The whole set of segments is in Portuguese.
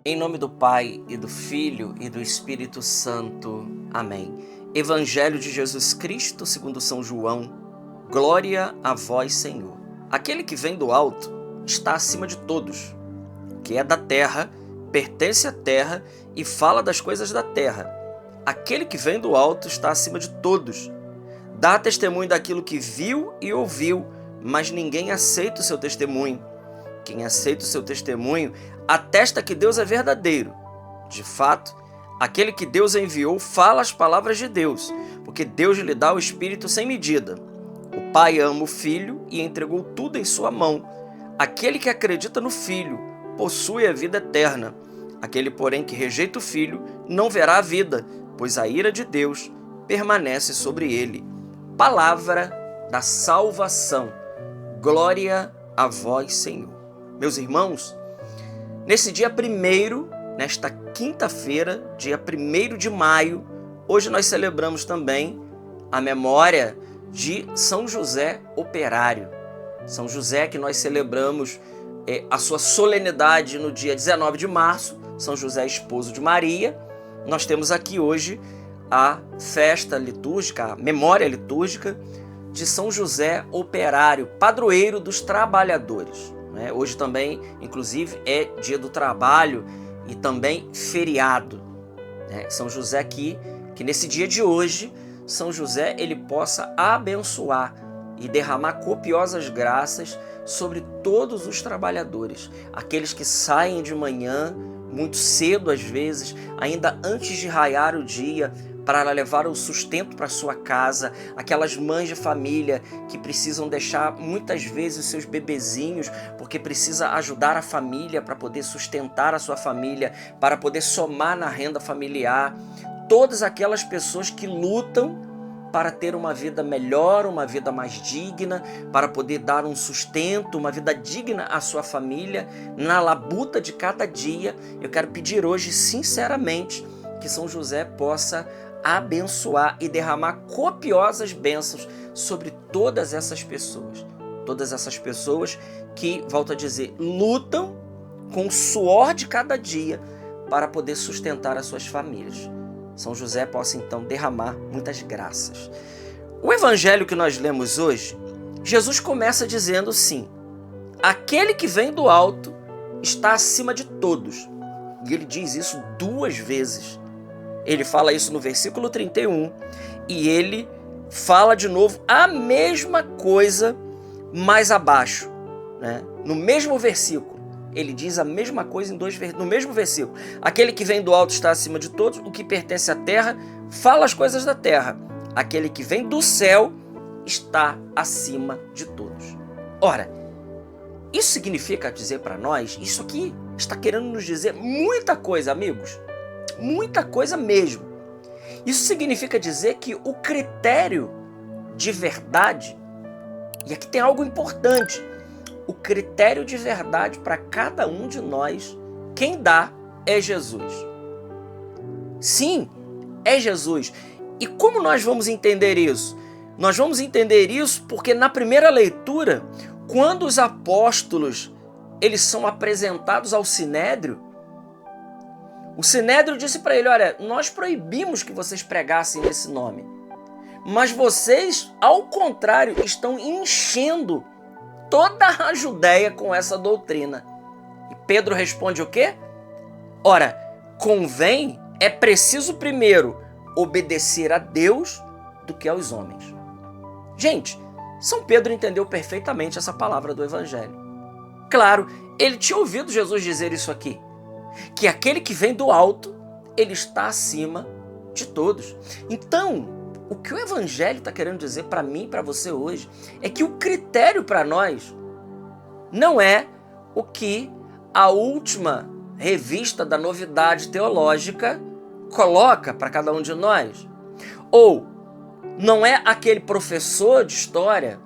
Em nome do Pai, e do Filho, e do Espírito Santo. Amém. Evangelho de Jesus Cristo, segundo São João. Glória a vós, Senhor. Aquele que vem do alto está acima de todos. O que é da terra, pertence à terra e fala das coisas da terra. Aquele que vem do alto está acima de todos. Dá testemunho daquilo que viu e ouviu, mas ninguém aceita o seu testemunho. Quem aceita o seu testemunho atesta que Deus é verdadeiro. De fato, aquele que Deus enviou fala as palavras de Deus, porque Deus lhe dá o Espírito sem medida. O Pai ama o Filho e entregou tudo em sua mão. Aquele que acredita no Filho possui a vida eterna. Aquele, porém, que rejeita o Filho não verá a vida, pois a ira de Deus permanece sobre ele. Palavra da salvação. Glória a vós, Senhor. Meus irmãos, nesse dia 1º, nesta quinta-feira, dia 1º de maio, hoje nós celebramos também a memória de São José Operário. São José que nós celebramos a sua solenidade no dia 19 de março, São José esposo de Maria. Nós temos aqui hoje a festa litúrgica, a memória litúrgica de São José Operário, padroeiro dos trabalhadores. Hoje também, inclusive, é dia do trabalho e também feriado. São José aqui, que nesse dia de hoje, São José ele possa abençoar e derramar copiosas graças sobre todos os trabalhadores, aqueles que saem de manhã, muito cedo às vezes, ainda antes de raiar o dia, para levar o sustento para sua casa, aquelas mães de família que precisam deixar muitas vezes os seus bebezinhos, porque precisa ajudar a família para poder sustentar a sua família, para poder somar na renda familiar. Todas aquelas pessoas que lutam para ter uma vida melhor, uma vida mais digna, para poder dar um sustento, uma vida digna à sua família, na labuta de cada dia. Eu quero pedir hoje, sinceramente, que São José possa abençoar e derramar copiosas bênçãos sobre todas essas pessoas. Todas essas pessoas que, volto a dizer, lutam com o suor de cada dia para poder sustentar as suas famílias. São José possa então derramar muitas graças. O evangelho que nós lemos hoje, Jesus começa dizendo sim: aquele que vem do alto está acima de todos. E ele diz isso 2 vezes. Ele fala isso no versículo 31 e ele fala de novo a mesma coisa mais abaixo, no mesmo versículo. Ele diz a mesma coisa no mesmo versículo. Aquele que vem do alto está acima de todos, o que pertence à terra fala as coisas da terra. Aquele que vem do céu está acima de todos. Ora, isso significa dizer para nós, isso aqui está querendo nos dizer muita coisa, amigos. Muita coisa mesmo. Isso significa dizer que o critério de verdade, e aqui tem algo importante, o critério de verdade para cada um de nós, quem dá é Jesus. Sim, é Jesus. E como nós vamos entender isso? Nós vamos entender isso porque na primeira leitura, quando os apóstolos eles são apresentados ao Sinédrio, o Sinédrio disse para ele: olha, nós proibimos que vocês pregassem esse nome, mas vocês, ao contrário, estão enchendo toda a Judéia com essa doutrina. E Pedro responde o quê? Ora, é preciso primeiro obedecer a Deus do que aos homens. Gente, São Pedro entendeu perfeitamente essa palavra do Evangelho. Claro, ele tinha ouvido Jesus dizer isso aqui, que aquele que vem do alto, ele está acima de todos. Então, o que o Evangelho está querendo dizer para mim e para você hoje é que o critério para nós não é o que a última revista da Novidade Teológica coloca para cada um de nós. Ou não é aquele professor de história,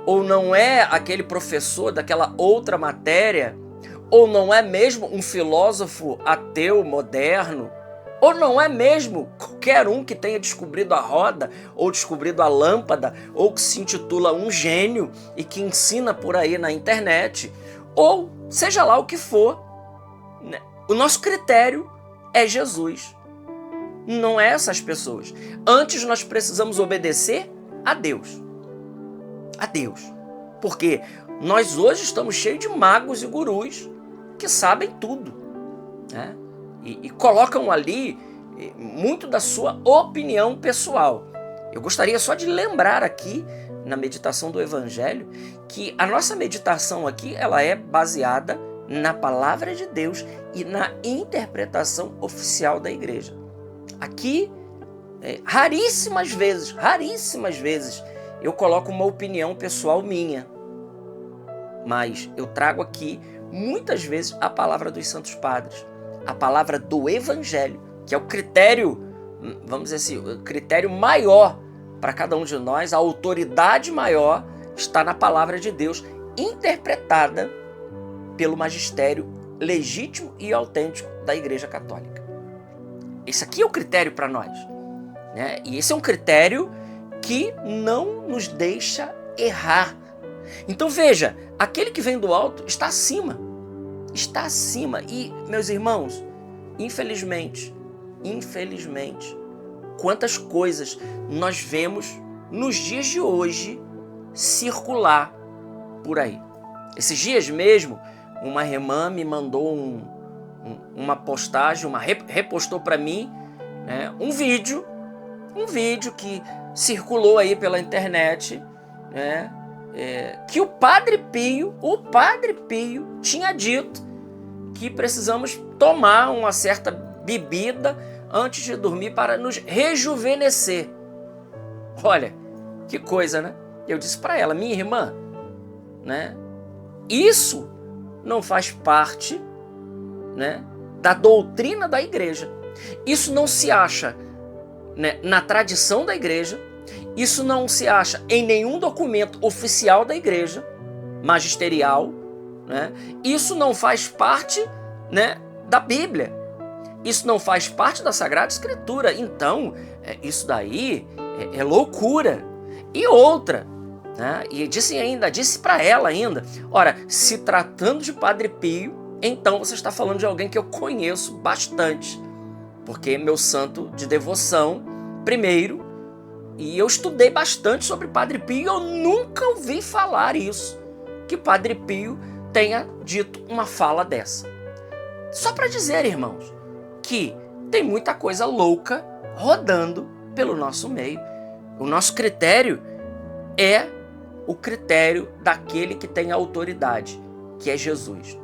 ou não é aquele professor daquela outra matéria, ou não é mesmo um filósofo ateu moderno, ou não é mesmo qualquer um que tenha descobrido a roda, ou descobrido a lâmpada, ou que se intitula um gênio e que ensina por aí na internet, ou seja lá o que for. O nosso critério é Jesus, não é essas pessoas. Antes nós precisamos obedecer a Deus. A Deus. Porque nós hoje estamos cheios de magos e gurus que sabem tudo, né? E colocam ali muito da sua opinião pessoal. Eu gostaria só de lembrar aqui, na meditação do Evangelho, que a nossa meditação aqui ela é baseada na palavra de Deus e na interpretação oficial da igreja. Aqui, raríssimas vezes, eu coloco uma opinião pessoal minha. Mas eu trago aqui, muitas vezes, a palavra dos Santos Padres, a palavra do Evangelho, que é o critério, vamos dizer assim, o critério maior para cada um de nós, a autoridade maior está na palavra de Deus, interpretada pelo magistério legítimo e autêntico da Igreja Católica. Esse aqui é o critério para nós, né? E esse é um critério que não nos deixa errar. Então veja, aquele que vem do alto está acima. Está acima. E, meus irmãos, infelizmente, quantas coisas nós vemos nos dias de hoje circular por aí. Esses dias mesmo, uma irmã me mandou uma postagem, repostou para mim, né, um vídeo que circulou aí pela internet, né, que o Padre Pio tinha dito que precisamos tomar uma certa bebida antes de dormir para nos rejuvenescer. Olha, que coisa, né? Eu disse para ela, minha irmã, né, isso não faz parte, né, da doutrina da igreja. Isso não se acha, né, na tradição da igreja. Isso não se acha em nenhum documento oficial da igreja, magisterial, né? Isso não faz parte, né, da Bíblia. Isso não faz parte da Sagrada Escritura. Então, isso daí é loucura. E outra, né? E disse para ela ainda, ora, se tratando de Padre Pio, então você está falando de alguém que eu conheço bastante, porque é meu santo de devoção, primeiro, e eu estudei bastante sobre Padre Pio e eu nunca ouvi falar isso, que Padre Pio tenha dito uma fala dessa. Só para dizer, irmãos, que tem muita coisa louca rodando pelo nosso meio. O nosso critério é o critério daquele que tem autoridade, que é Jesus,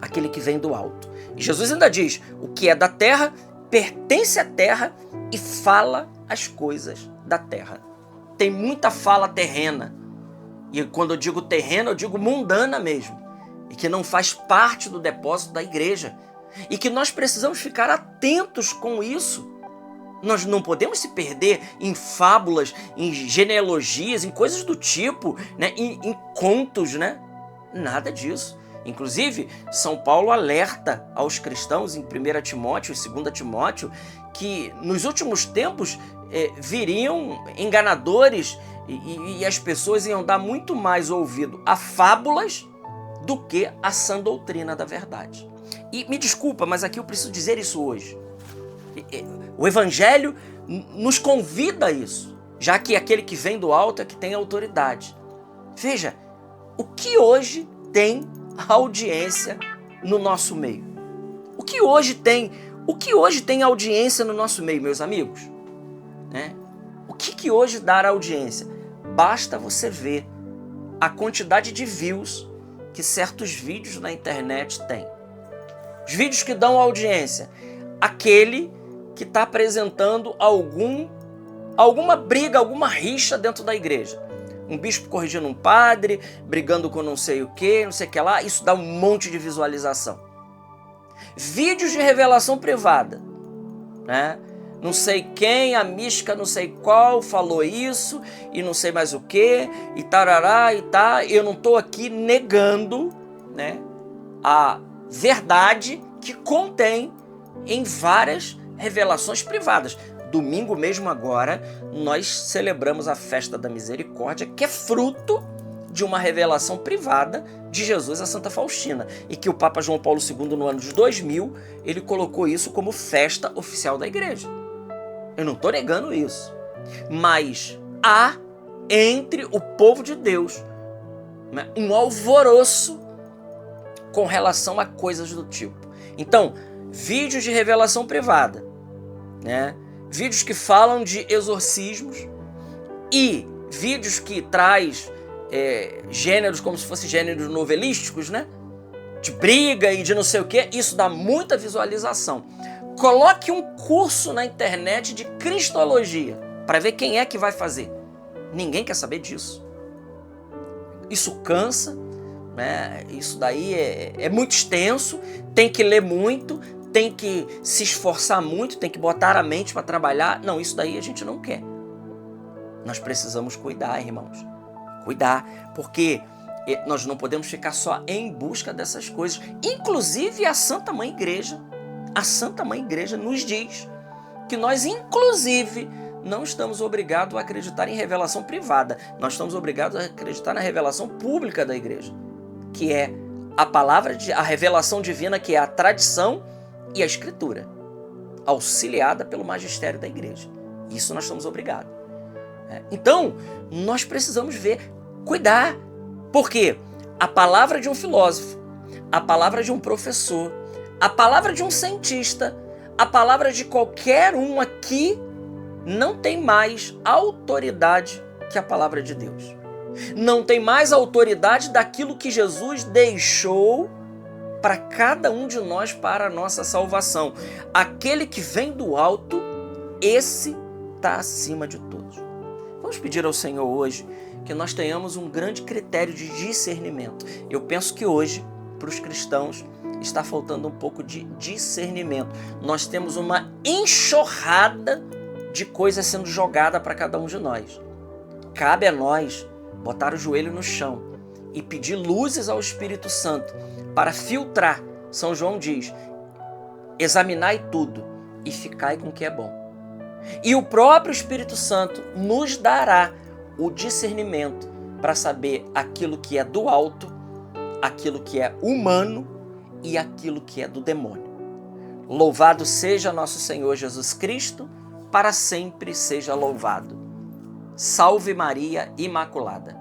aquele que vem do alto. E Jesus ainda diz, o que é da terra pertence à terra e fala as coisas da terra. Tem muita fala terrena, e quando eu digo terrena, eu digo mundana mesmo, e que não faz parte do depósito da igreja, e que nós precisamos ficar atentos com isso. Nós não podemos se perder em fábulas, em genealogias, em coisas do tipo, né? em contos, né? Nada disso. Inclusive, São Paulo alerta aos cristãos em 1 Timóteo e 2 Timóteo que nos últimos tempos viriam enganadores e as pessoas iam dar muito mais ouvido a fábulas do que a sã doutrina da verdade. E me desculpa, mas aqui eu preciso dizer isso hoje. O Evangelho nos convida a isso, já que aquele que vem do alto é que tem autoridade. Veja, o que hoje tem audiência no nosso meio? O que hoje tem audiência no nosso meio, meus amigos? Né? O que hoje dá audiência? Basta você ver a quantidade de views que certos vídeos na internet têm. Os vídeos que dão audiência, aquele que está apresentando alguma briga, alguma rixa dentro da igreja. Um bispo corrigindo um padre, brigando com não sei o que lá, isso dá um monte de visualização. Vídeos de revelação privada, né? Não sei quem, a mística não sei qual, falou isso, e não sei mais o que, e tarará, e tá. Eu não estou aqui negando, né, a verdade que contém em várias revelações privadas. Domingo mesmo agora, nós celebramos a festa da misericórdia, que é fruto de uma revelação privada de Jesus a Santa Faustina, e que o Papa João Paulo II, no ano de 2000, ele colocou isso como festa oficial da igreja. Eu não estou negando isso, mas há entre o povo de Deus, né, um alvoroço com relação a coisas do tipo. Então, vídeos de revelação privada, né, vídeos que falam de exorcismos e vídeos que traz gêneros como se fossem gêneros novelísticos, né? De briga e de não sei o que, isso dá muita visualização. Coloque um curso na internet de cristologia para ver quem é que vai fazer. Ninguém quer saber disso. Isso cansa, né? Isso daí é muito extenso, tem que ler muito, tem que se esforçar muito, tem que botar a mente para trabalhar. Não, isso daí a gente não quer. Nós precisamos cuidar, irmãos. Cuidar, porque nós não podemos ficar só em busca dessas coisas. Inclusive a Santa Mãe Igreja nos diz que nós, inclusive, não estamos obrigados a acreditar em revelação privada. Nós estamos obrigados a acreditar na revelação pública da igreja, que é a revelação divina, que é a tradição e a escritura, auxiliada pelo magistério da igreja. Isso nós estamos obrigados. Então, nós precisamos cuidar, porque a palavra de um filósofo, a palavra de um professor, a palavra de um cientista, a palavra de qualquer um aqui não tem mais autoridade que a palavra de Deus. Não tem mais autoridade daquilo que Jesus deixou para cada um de nós para a nossa salvação. Aquele que vem do alto, esse está acima de todos. Vamos pedir ao Senhor hoje que nós tenhamos um grande critério de discernimento. Eu penso que hoje, para os cristãos, está faltando um pouco de discernimento. Nós temos uma enxurrada de coisas sendo jogada para cada um de nós. Cabe a nós botar o joelho no chão e pedir luzes ao Espírito Santo para filtrar. São João diz: examinai tudo e ficai com o que é bom. E o próprio Espírito Santo nos dará o discernimento para saber aquilo que é do alto, aquilo que é humano e aquilo que é do demônio. Louvado seja nosso Senhor Jesus Cristo, para sempre seja louvado. Salve Maria Imaculada.